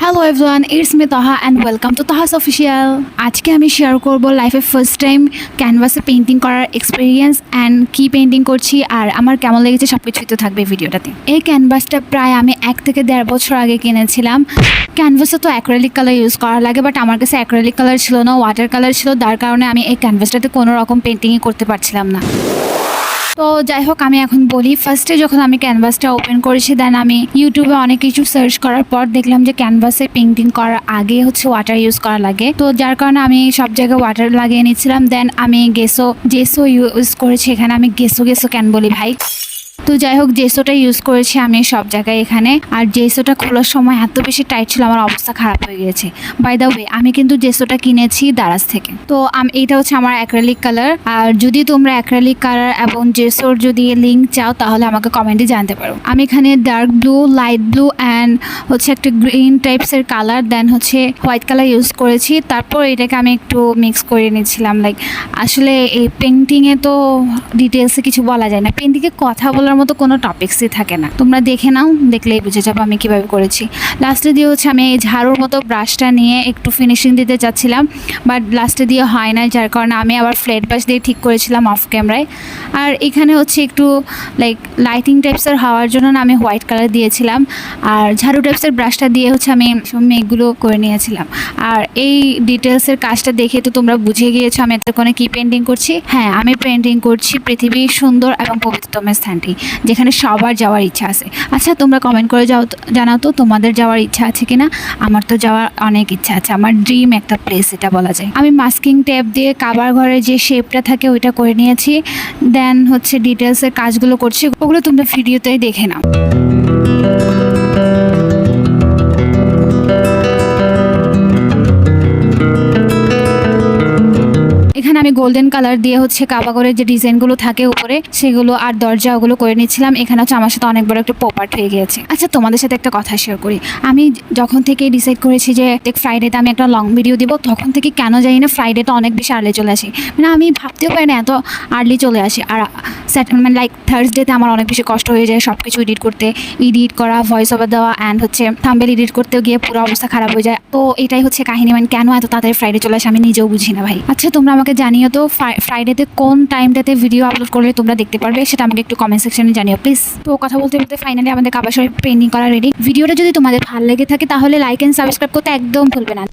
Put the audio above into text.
Hello everyone, it's me তাহা and welcome to Taha's official. আজকে আমি শেয়ার করব লাইফে ফার্স্ট টাইম ক্যানভাসে পেন্টিং করার এক্সপিরিয়েন্স অ্যান্ড কি পেন্টিং করছি আর আমার কেমন লেগেছে সব কিছুই তো থাকবে ভিডিওটাতে। এই ক্যানভাসটা প্রায় আমি 1 থেকে 1.5 বছর আগে কিনেছিলাম। ক্যানভাসে তো অ্যাক্রেলিক কালার ইউজ করা লাগে, বাট আমার কাছে অ্যাক্রেলিক কালার ছিল না, ওয়াটার কালার ছিল। যার কারণে আমি এই ক্যানভাসটাতে কোনো রকম পেন্টিংই করতে পারছিলাম না। তো যাই হোক, আমি এখন বলি, ফার্স্টে যখন আমি ক্যানভাসটা ওপেন করেছি, দেন আমি ইউটিউবে অনেক কিছু সার্চ করার পর দেখলাম যে ক্যানভাসে পেন্টিং করার আগে ওয়াটার ইউজ করা লাগে। তো যার কারণে আমি সব জায়গায় ওয়াটার লাগিয়ে নিচ্ছিলাম। দেন আমি জেসো ইউজ করেছি। এখানে আমি গেসো কেন বলি ভাই। তো যাই হোক, জেসোটা ইউজ করেছি আমি সব জায়গায় এখানে। আর জেসোটা খোলার সময় এত বেশি টাইট ছিল, আমার অবস্থা খারাপ হয়ে গিয়েছে। বাই দ্য ওয়ে, আমি কিন্তু জেসোটা কিনেছি দারাজ থেকে। তো এইটা হচ্ছে আমার অ্যাক্রেলিক কালার। আর যদি তোমরা অ্যাক্রেলিক কালার এবং জেসোর যদি লিঙ্ক চাও তাহলে আমাকে কমেন্টে জানতে পারো। আমি এখানে dark blue, light blue and একটা গ্রিন টাইপসের কালার, দেন হোয়াইট কালার ইউজ করেছি। তারপর এটাকে আমি একটু মিক্স করে নিচ্ছিলাম। আসলে এই পেন্টিংয়ে তো ডিটেলসে কিছু বলা যায় না, পেন্টিংয়ে কথা বলার মতো কোনো টপিক্সই থাকে না। তোমরা দেখে নাও, দেখলেই বুঝে যাবো আমি কিভাবে করেছি। লাস্টে দিয়ে আমি এই ঝাড়ুর মতো ব্রাশটা নিয়ে একটু ফিনিশিং দিতে চাচ্ছিলাম, বাট লাস্টে দিয়ে হয় না। যার কারণে আমি আবার ফ্ল্যাট ব্রাশ দিয়ে ঠিক করেছিলাম অফ ক্যামেরায়। আর এখানে একটু লাইটিং টাইপসের হওয়ার জন্য আমি হোয়াইট কালার দিয়েছিলাম। আর ঝাড়ু টাইপসের ব্রাশটা দিয়ে আমি মেঘগুলো করে নিয়েছিলাম। আর এই ডিটেলসের কাজটা দেখে তো তোমরা বুঝে গিয়েছো আমি এতক্ষণে কি পেন্টিং করছি। হ্যাঁ, আমি পেন্টিং করছি পৃথিবীর সুন্দর এবং পবিত্রতম স্থানটি, যেখানে সবার যাওয়ার ইচ্ছা আছে। আচ্ছা, তোমরা কমেন্ট করে জানাও তো তোমাদের যাওয়ার ইচ্ছা আছে কিনা। আমার তো যাওয়ার অনেক ইচ্ছা আছে, আমার ড্রিম একটা প্লেস এটা বলা যায়। আমি মাস্কিং টেপ দিয়ে কাবার ঘরের যে শেপটা থাকে ওইটা করে নিয়েছি। দেন ডিটেলসের কাজগুলো করছি, ওগুলো তোমরা ভিডিওতেই দেখে নাও। এখানে আমি গোল্ডেন কালার দিয়ে কাবাগরের যে ডিজাইনগুলো থাকে উপরে সেগুলো আর দরজা ওগুলো করে নিচ্ছিলাম। এখানে আমার সাথে অনেক বড় একটা পপার্ট হয়ে গিয়েছে। আচ্ছা, তোমাদের সাথে একটা কথা শেয়ার করি। আমি যখন থেকে ডিসাইড করেছি যে ফ্রাইডেতে আমি একটা লং ভিডিও দিব, তখন থেকে কেন জানি না ফ্রাইডেটা অনেক বেশি আর্লি চলে আসে। আমি ভাবতেও পারি না এত আর্লি চলে আসে। আর থার্সডেতে আমার অনেক বেশি কষ্ট হয়ে যায় সব কিছু এডিট করা, ভয়েস ওভার দেওয়া অ্যান্ড থাম্বনেল এডিট করতেও গিয়ে পুরো অবস্থা খারাপ হয়ে যায়। তো এটাই কাহিনী, কেন এত তাড়াতাড়ি ফ্রাইডে চলে আসে আমি নিজেও বুঝি না ভাই। আচ্ছা, তোমরা আমাকে জানিও তো ফ্রাইডেতে কোন টাইমটাতে ভিডিও আপলোড করলে তোমরা দেখতে পারবে, সেটা আমাকে একটু কমেন্ট সেকশনে জানিও প্লিজ। তো কথা বলতে বলতে ফাইনালি আমাদের কাবার শরীর পেন্টিং করা রেডি। ভিডিওটা যদি তোমাদের ভালো লেগে থাকে তাহলে লাইক এন্ড সাবস্ক্রাইব করতে একদম ভুলবে না।